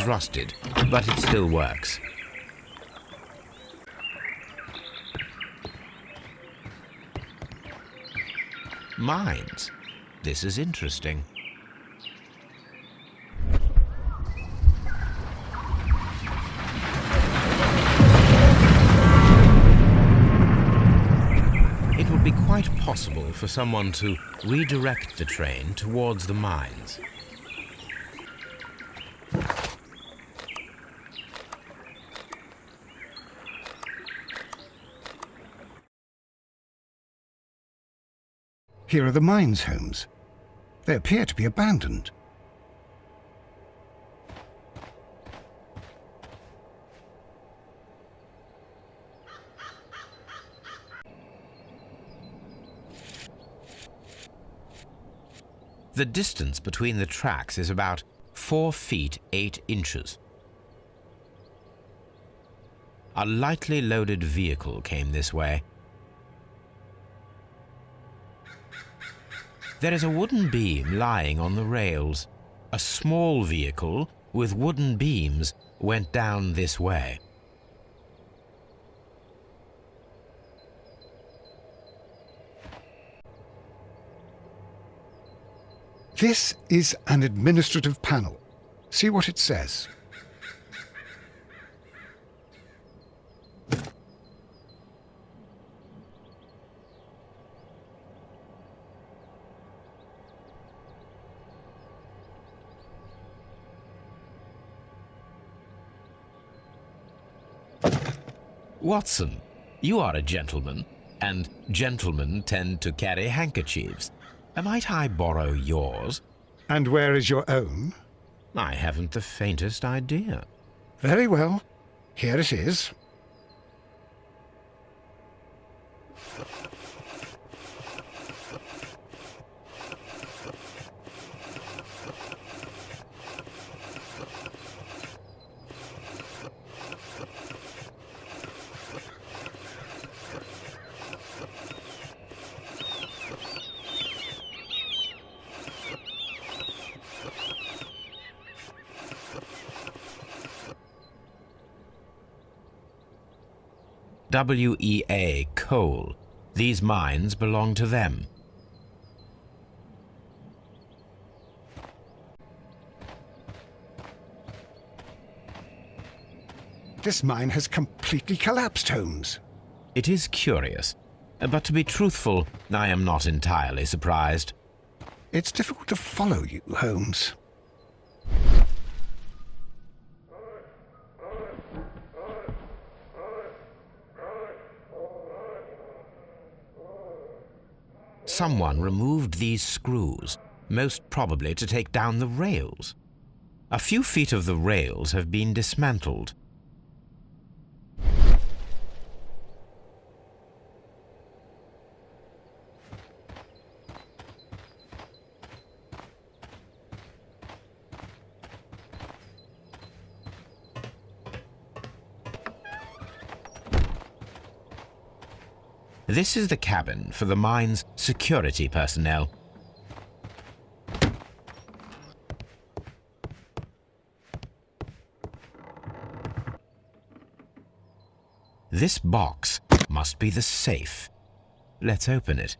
rusted, but it still works. Mines. This is interesting. It would be quite possible for someone to redirect the train towards the mines. Here are the mines, Holmes. They appear to be abandoned. The distance between the tracks is about 4 feet 8 inches. A lightly loaded vehicle came this way. There is a wooden beam lying on the rails. A small vehicle with wooden beams went down this way. This is an administrative panel. See what it says. Watson, you are a gentleman, and gentlemen tend to carry handkerchiefs. Might I borrow yours? And where is your own? I haven't the faintest idea. Very well. Here it is. WEA coal. These mines belong to them. This mine has completely collapsed, Holmes. It is curious, but to be truthful, I am not entirely surprised. It's difficult to follow you, Holmes. Someone removed these screws, most probably to take down the rails. A few feet of the rails have been dismantled. This is the cabin for the mine's security personnel. This box must be the safe. Let's open it.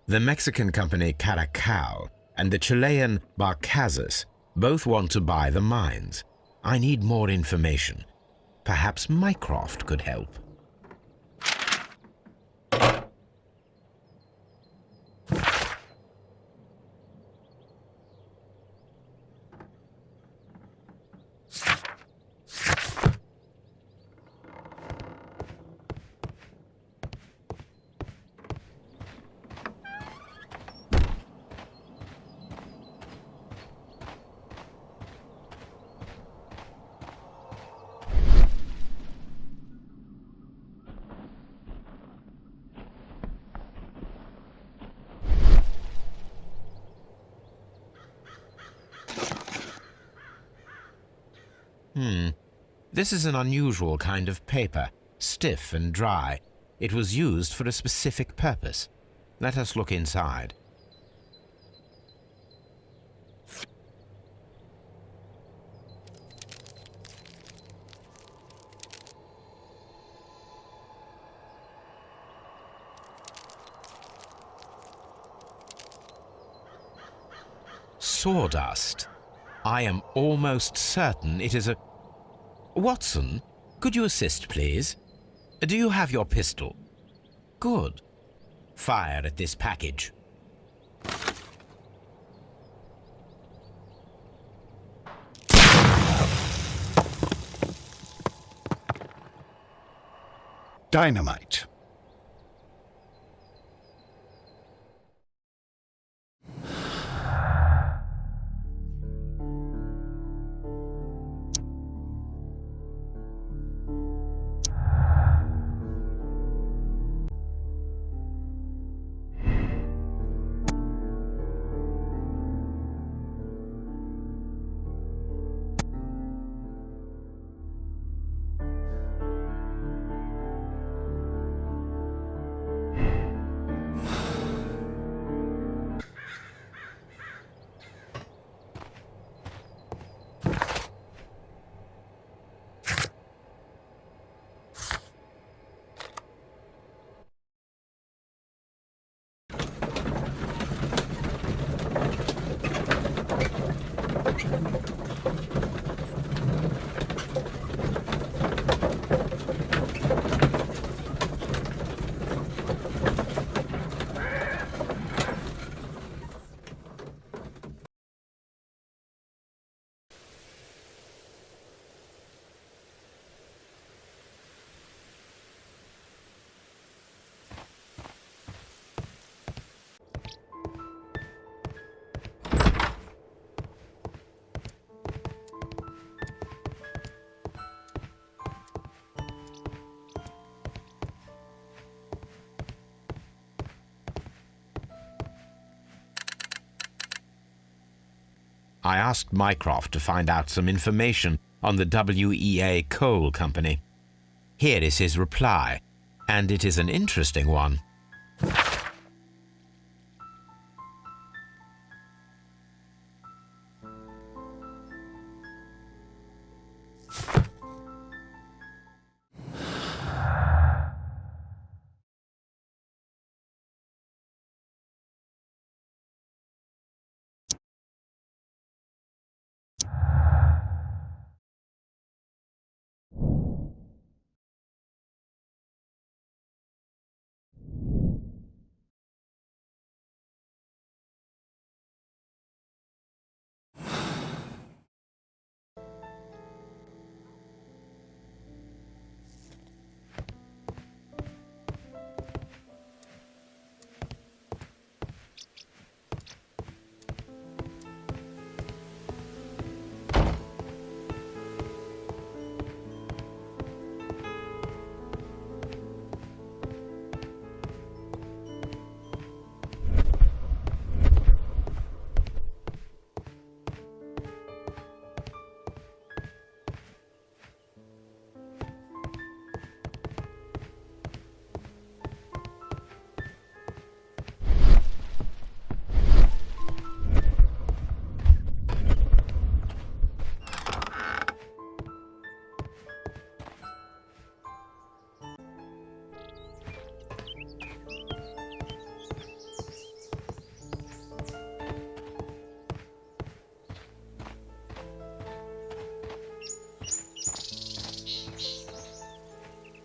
The Mexican company Caracal and the Chilean Barcazas both want to buy the mines. I need more information. Perhaps Mycroft could help. This is an unusual kind of paper, stiff and dry. It was used for a specific purpose. Let us look inside. Sawdust. I am almost certain it is a... Watson, could you assist, please? Do you have your pistol? Good. Fire at this package. Dynamite. I asked Mycroft to find out some information on the WEA Coal Company. Here is his reply, and it is an interesting one.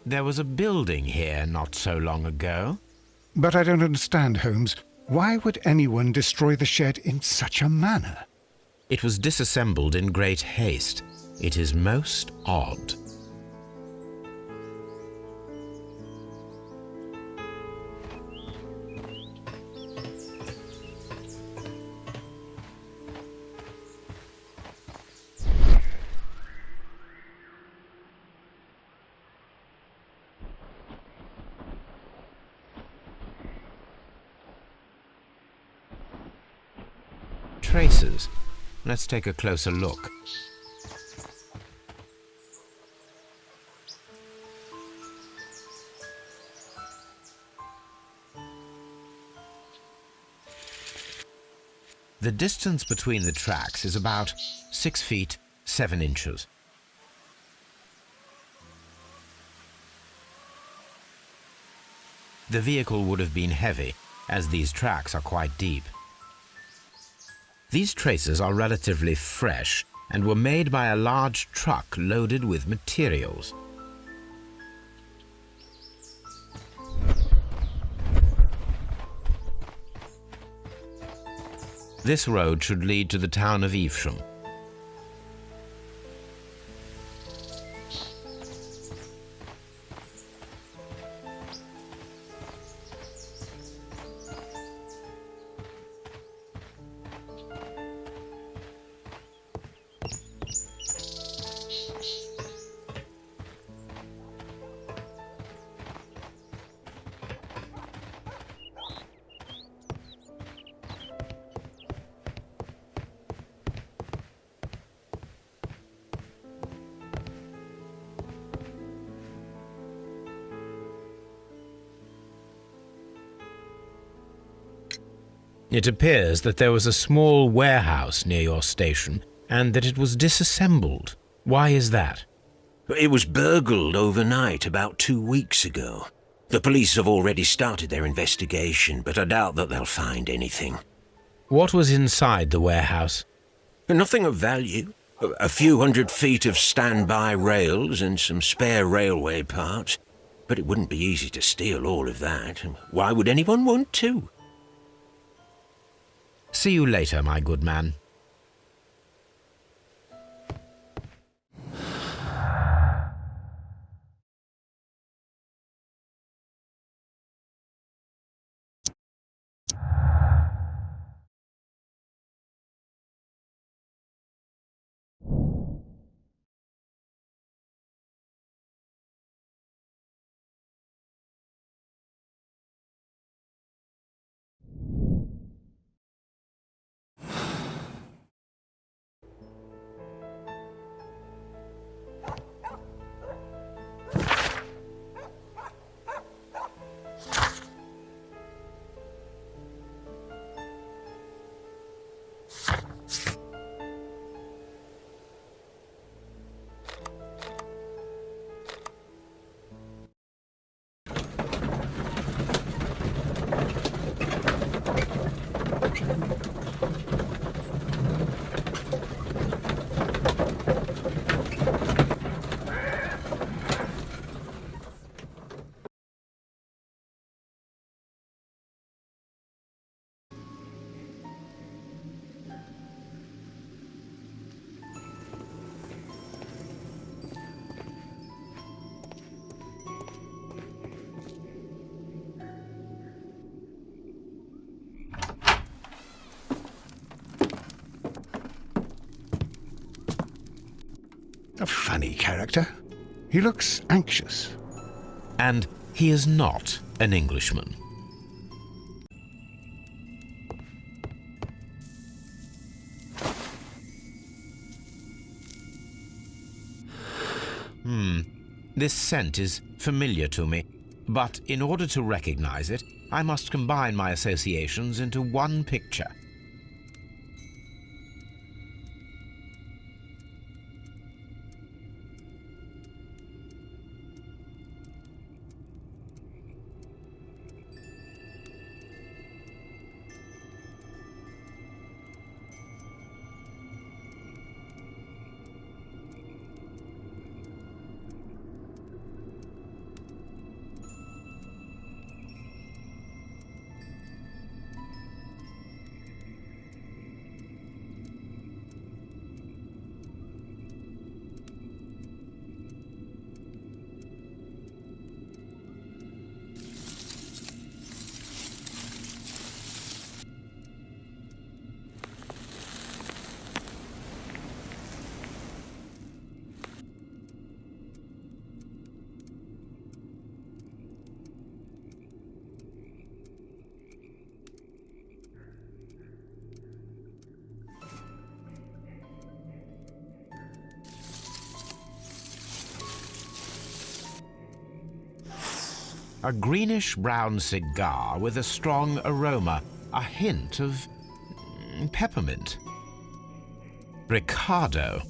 There was a building here not so long ago. But I don't understand, Holmes. Why would anyone destroy the shed in such a manner? It was disassembled in great haste. It is most odd. Traces. Let's take a closer look. The distance between the tracks is about 6 feet 7 inches. The vehicle would have been heavy, as these tracks are quite deep. These traces are relatively fresh and were made by a large truck loaded with materials. This road should lead to the town of Evesham. It appears that there was a small warehouse near your station and that it was disassembled. Why is that? It was burgled overnight about 2 weeks ago. The police have already started their investigation, but I doubt that they'll find anything. What was inside the warehouse? Nothing of value. A few 100 feet of standby rails and some spare railway parts. But it wouldn't be easy to steal all of that. Why would anyone want to? See you later, my good man. A funny character. He looks anxious. And he is not an Englishman. This scent is familiar to me, but in order to recognize it, I must combine my associations into one picture. A greenish-brown cigar with a strong aroma, a hint of Peppermint. Ricardo.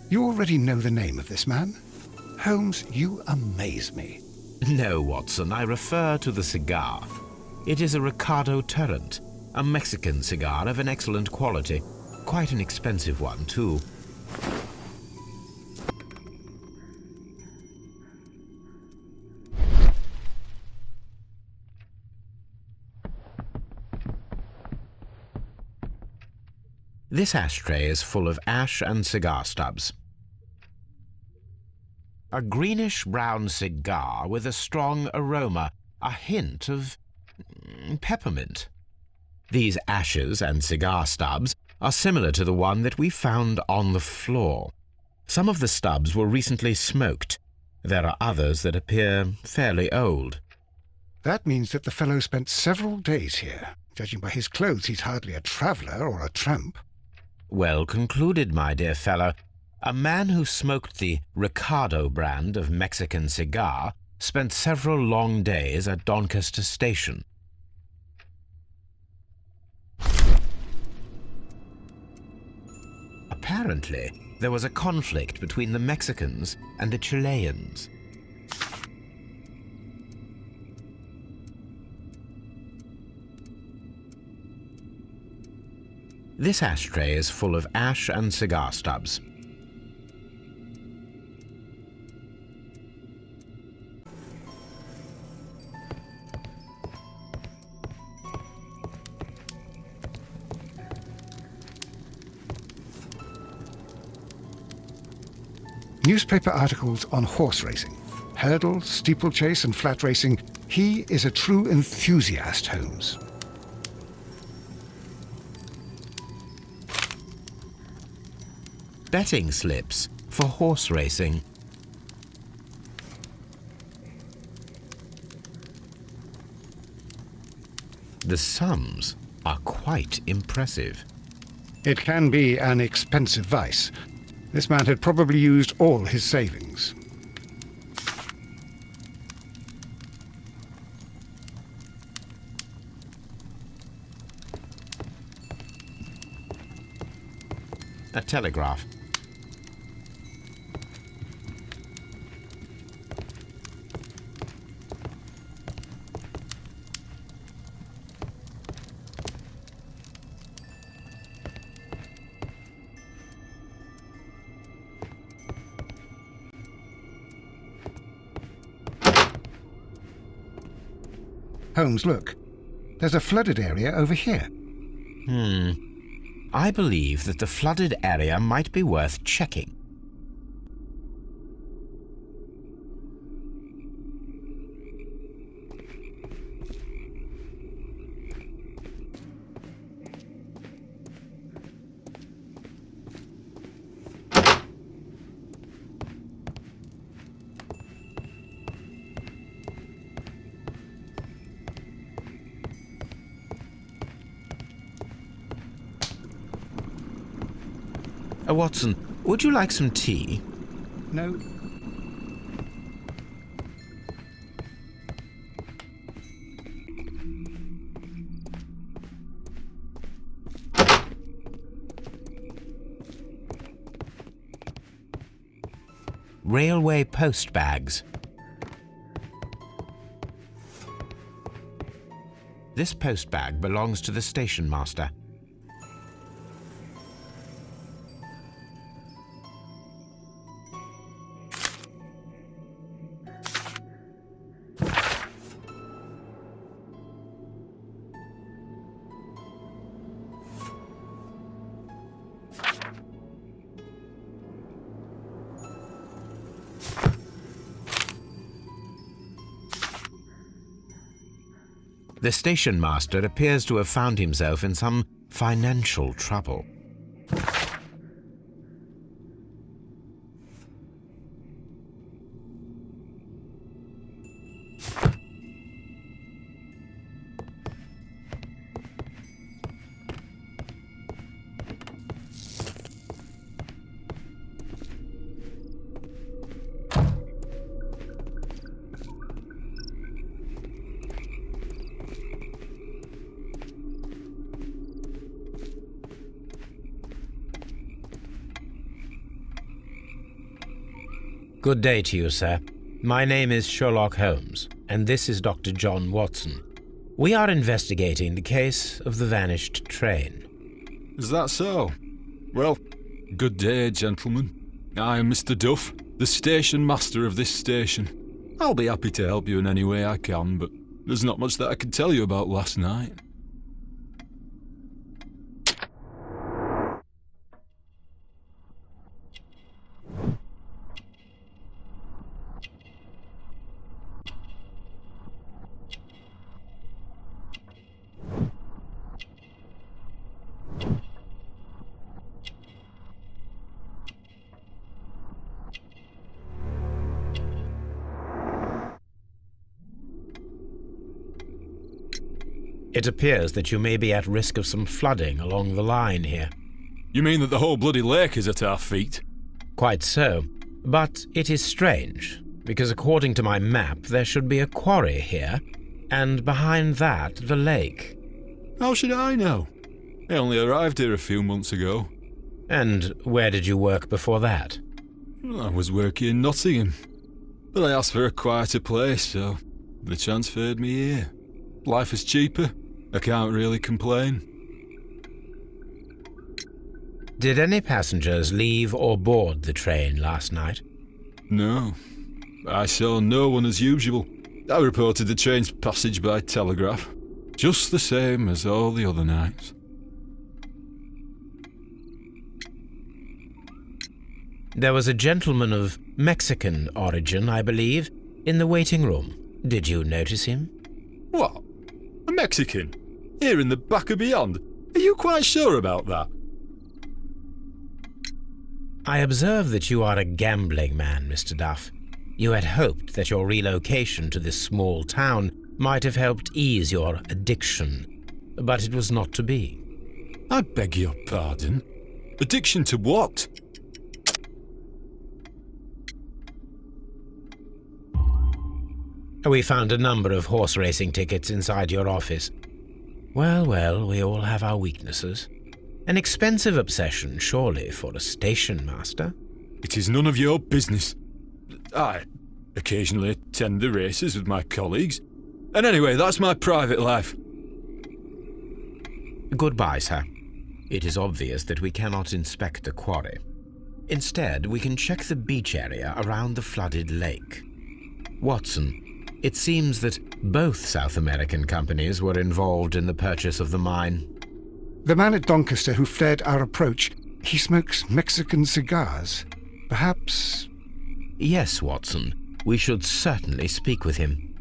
You already know the name of this man? Holmes, you amaze me. No, Watson, I refer to the cigar. It is a Ricardo Turrent, a Mexican cigar of an excellent quality. Quite an expensive one, too. This ashtray is full of ash and cigar stubs. A greenish-brown cigar with a strong aroma, a hint of peppermint. These ashes and cigar stubs are similar to the one that we found on the floor. Some of the stubs were recently smoked. There are others that appear fairly old. That means that the fellow spent several days here. Judging by his clothes, he's hardly a traveller or a tramp. Well concluded, my dear fellow. A man who smoked the Ricardo brand of Mexican cigar spent several long days at Doncaster Station. Apparently, there was a conflict between the Mexicans and the Chileans. This ashtray is full of ash and cigar stubs. Newspaper articles on horse racing. Hurdle, steeplechase and flat racing. He is a true enthusiast, Holmes. Betting slips for horse racing. The sums are quite impressive. It can be an expensive vice. This man had probably used all his savings. A telegraph. Holmes, look. There's a flooded area over here. I believe that the flooded area might be worth checking. Watson, would you like some tea? No. Railway post bags. This post bag belongs to the station master. The station master appears to have found himself in some financial trouble. Good day to you, sir. My name is Sherlock Holmes, and this is Dr. John Watson. We are investigating the case of the vanished train. Is that so? Well, good day, gentlemen. I am Mr. Duff, the station master of this station. I'll be happy to help you in any way I can, but there's not much that I can tell you about last night. It appears that you may be at risk of some flooding along the line here. You mean that the whole bloody lake is at our feet? Quite so. But it is strange, because according to my map, there should be a quarry here, and behind that, the lake. How should I know? I only arrived here a few months ago. And where did you work before that? I was working in Nottingham, but I asked for a quieter place, so they transferred me here. Life is cheaper. I can't really complain. Did any passengers leave or board the train last night? No. I saw no one as usual. I reported the train's passage by telegraph, just the same as all the other nights. There was a gentleman of Mexican origin, I believe, in the waiting room. Did you notice him? What? A Mexican? Here in the back of beyond? Are you quite sure about that? I observe that you are a gambling man, Mr. Duff. You had hoped that your relocation to this small town might have helped ease your addiction, but it was not to be. I beg your pardon? Addiction to what? We found a number of horse racing tickets inside your office. Well, we all have our weaknesses. An expensive obsession, surely, for a station master. It is none of your business. I occasionally attend the races with my colleagues. And anyway, that's my private life. Goodbye, sir. It is obvious that we cannot inspect the quarry. Instead, we can check the beach area around the flooded lake. Watson, it seems that both South American companies were involved in the purchase of the mine. The man at Doncaster who fled our approach, he smokes Mexican cigars. Perhaps... Yes, Watson. We should certainly speak with him.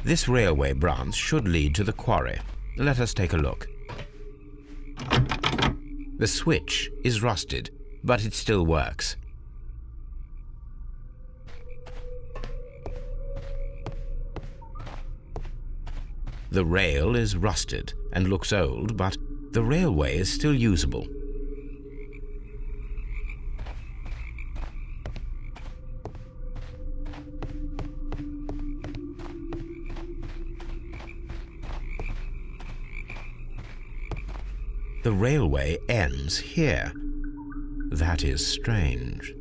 This railway branch should lead to the quarry. Let us take a look. The switch is rusted, but it still works. The rail is rusted and looks old, but the railway is still usable. The railway ends here. That is strange.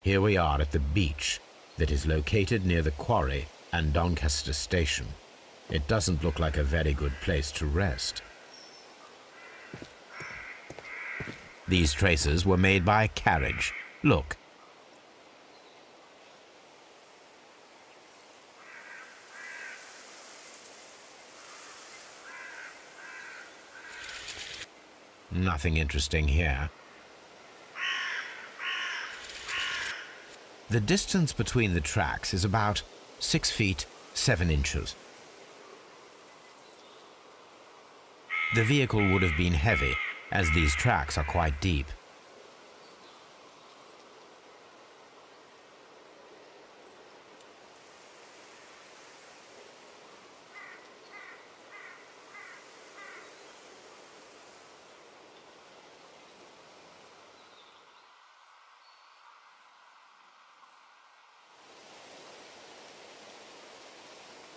Here we are at the beach that is located near the quarry and Doncaster station. It doesn't look like a very good place to rest. These traces were made by a carriage. Look. Nothing interesting here. The distance between the tracks is about 6 feet 7 inches. The vehicle would have been heavy, as these tracks are quite deep.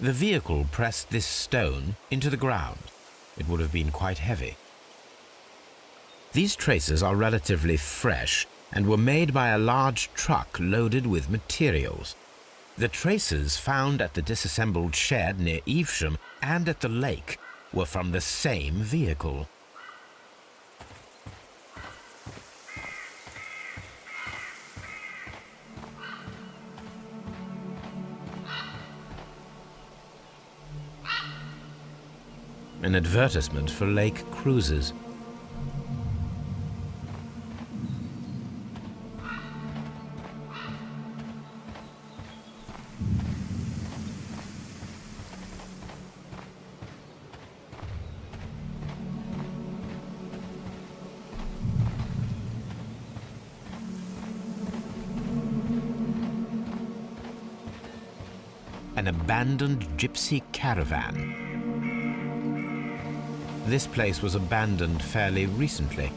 The vehicle pressed this stone into the ground. It would have been quite heavy. These traces are relatively fresh and were made by a large truck loaded with materials. The traces found at the disassembled shed near Evesham and at the lake were from the same vehicle. An advertisement for lake cruises. An abandoned gypsy caravan. This place was abandoned fairly recently.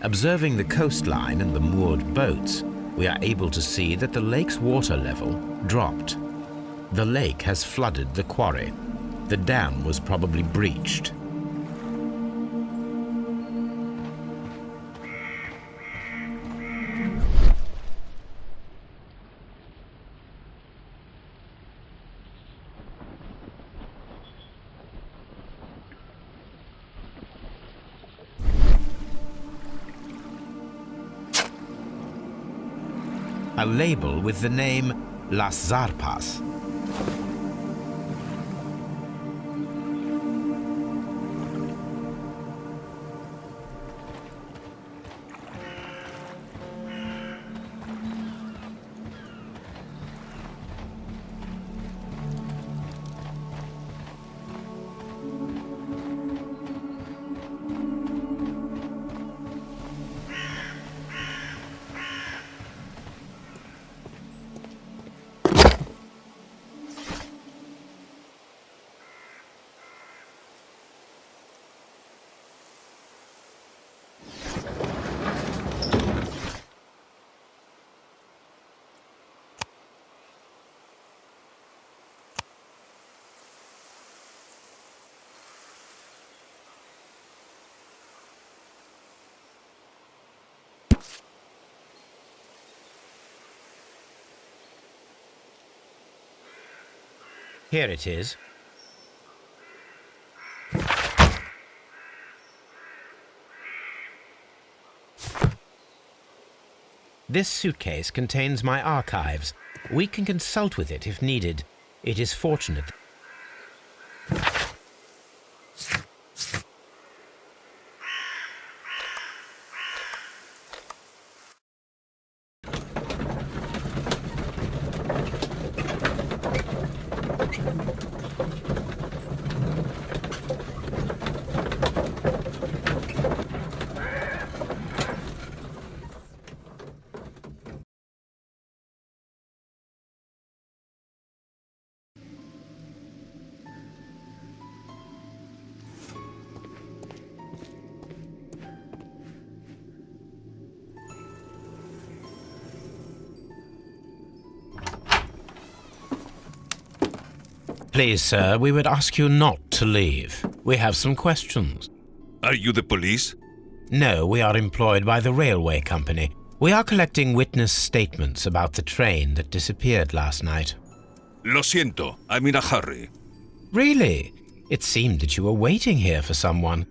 Observing the coastline and the moored boats, we are able to see that the lake's water level dropped. The lake has flooded the quarry. The dam was probably breached. a label with the name Las Zarpas. Here it is. This suitcase contains my archives. We can consult with it if needed. It is fortunate. Please, sir, we would ask you not to leave. We have some questions. Are you the police? No, we are employed by the railway company. We are collecting witness statements about the train that disappeared last night. Lo siento, I'm in a hurry. Really? It seemed that you were waiting here for someone.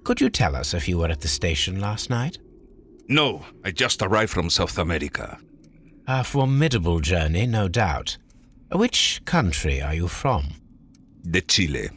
Could you tell us if you were at the station last night? No, I just arrived from South America. A formidable journey, no doubt. Which country are you from? De Chile.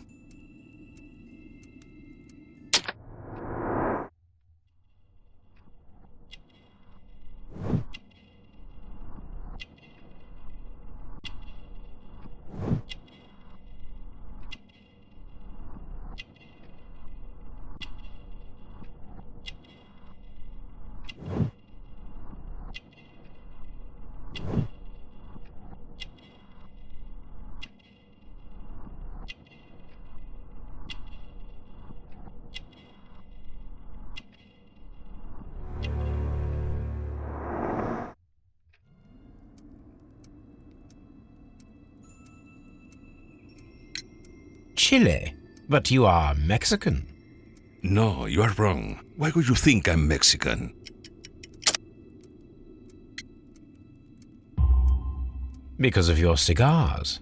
Chile? But you are Mexican. No, you are wrong. Why would you think I'm Mexican? Because of your cigars.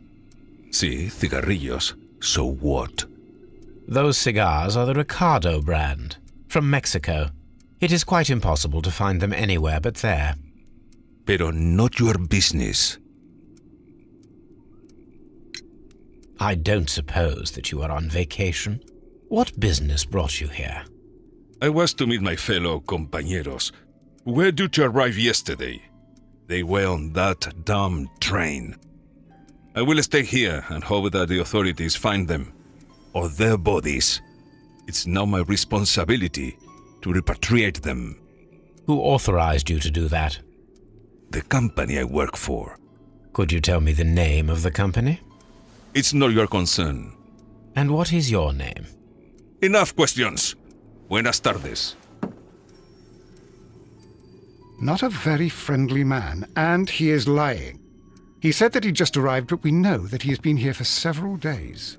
Sí, cigarrillos. So what? Those cigars are the Ricardo brand, from Mexico. It is quite impossible to find them anywhere but there. Pero not your business. I don't suppose that you are on vacation. What business brought you here? I was to meet my fellow compañeros. Where did you arrive yesterday? They were on that damn train. I will stay here and hope that the authorities find them, or their bodies. It's now my responsibility to repatriate them. Who authorized you to do that? The company I work for. Could you tell me the name of the company? It's not your concern. And what is your name? Enough questions. Buenas tardes. Not a very friendly man, and he is lying. He said that he just arrived, but we know that he has been here for several days.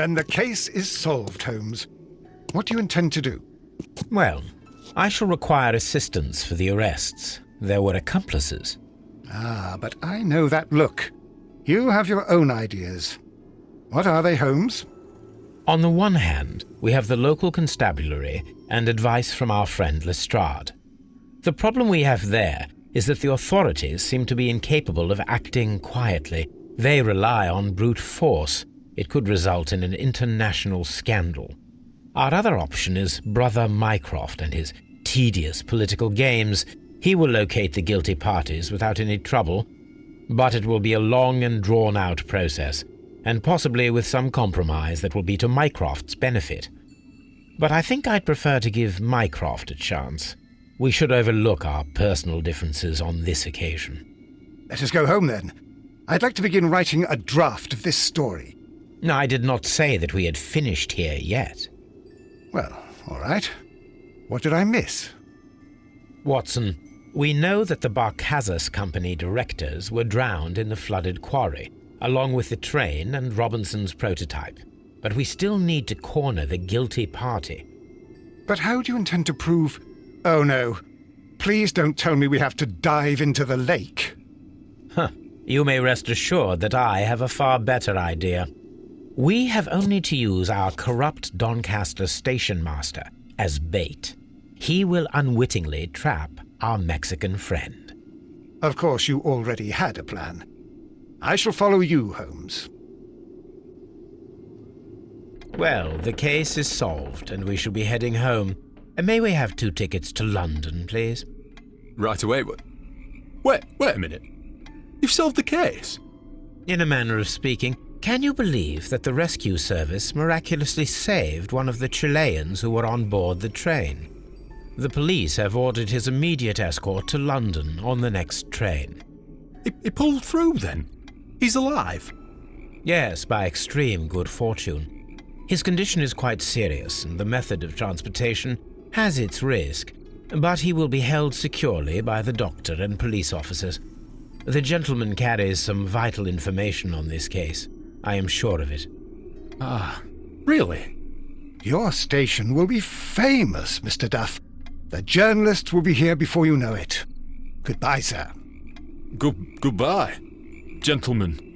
Then the case is solved, Holmes. What do you intend to do? Well, I shall require assistance for the arrests. There were accomplices. Ah, but I know that look. You have your own ideas. What are they, Holmes? On the one hand, we have the local constabulary and advice from our friend Lestrade. The problem we have there is that the authorities seem to be incapable of acting quietly. They rely on brute force. It could result in an international scandal. Our other option is Brother Mycroft and his tedious political games. He will locate the guilty parties without any trouble, but it will be a long and drawn-out process, and possibly with some compromise that will be to Mycroft's benefit. But I think I'd prefer to give Mycroft a chance. We should overlook our personal differences on this occasion. Let us go home, then. I'd like to begin writing a draft of this story. I did not say that we had finished here yet. Well, all right. What did I miss? Watson, we know that the Barkazas Company directors were drowned in the flooded quarry, along with the train and Robinson's prototype. But we still need to corner the guilty party. But how do you intend to prove... Oh, no. Please don't tell me we have to dive into the lake. You may rest assured that I have a far better idea. We have only to use our corrupt Doncaster station master as bait. He will unwittingly trap our Mexican friend. Of course, you already had a plan. I shall follow you, Holmes. Well, the case is solved, and we shall be heading home. May we have 2 tickets to London, please? Right away. Wait a minute. You've solved the case? In a manner of speaking, can you believe that the rescue service miraculously saved one of the Chileans who were on board the train? The police have ordered his immediate escort to London on the next train. He pulled through, then? He's alive? Yes, by extreme good fortune. His condition is quite serious, and the method of transportation has its risk, but he will be held securely by the doctor and police officers. The gentleman carries some vital information on this case. I am sure of it. Ah, really? Your station will be famous, Mr. Duff. The journalists will be here before you know it. Goodbye, sir. Goodbye, gentlemen.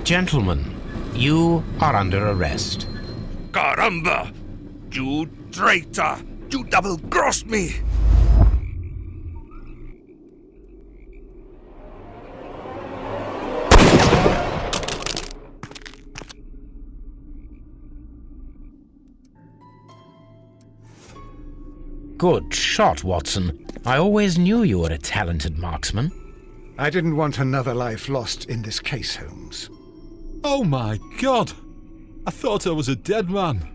Gentlemen, you are under arrest. Caramba! You traitor! You double-crossed me! Good shot, Watson. I always knew you were a talented marksman. I didn't want another life lost in this case, Holmes. Oh my God! I thought I was a dead man.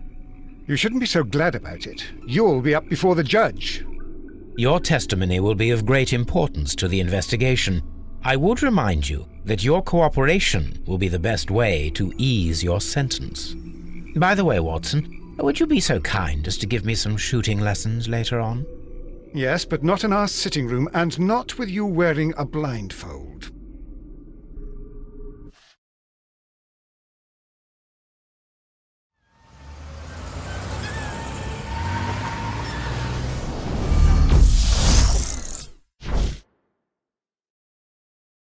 You shouldn't be so glad about it. You'll be up before the judge. Your testimony will be of great importance to the investigation. I would remind you that your cooperation will be the best way to ease your sentence. By the way, Watson, would you be so kind as to give me some shooting lessons later on? Yes, but not in our sitting room, and not with you wearing a blindfold.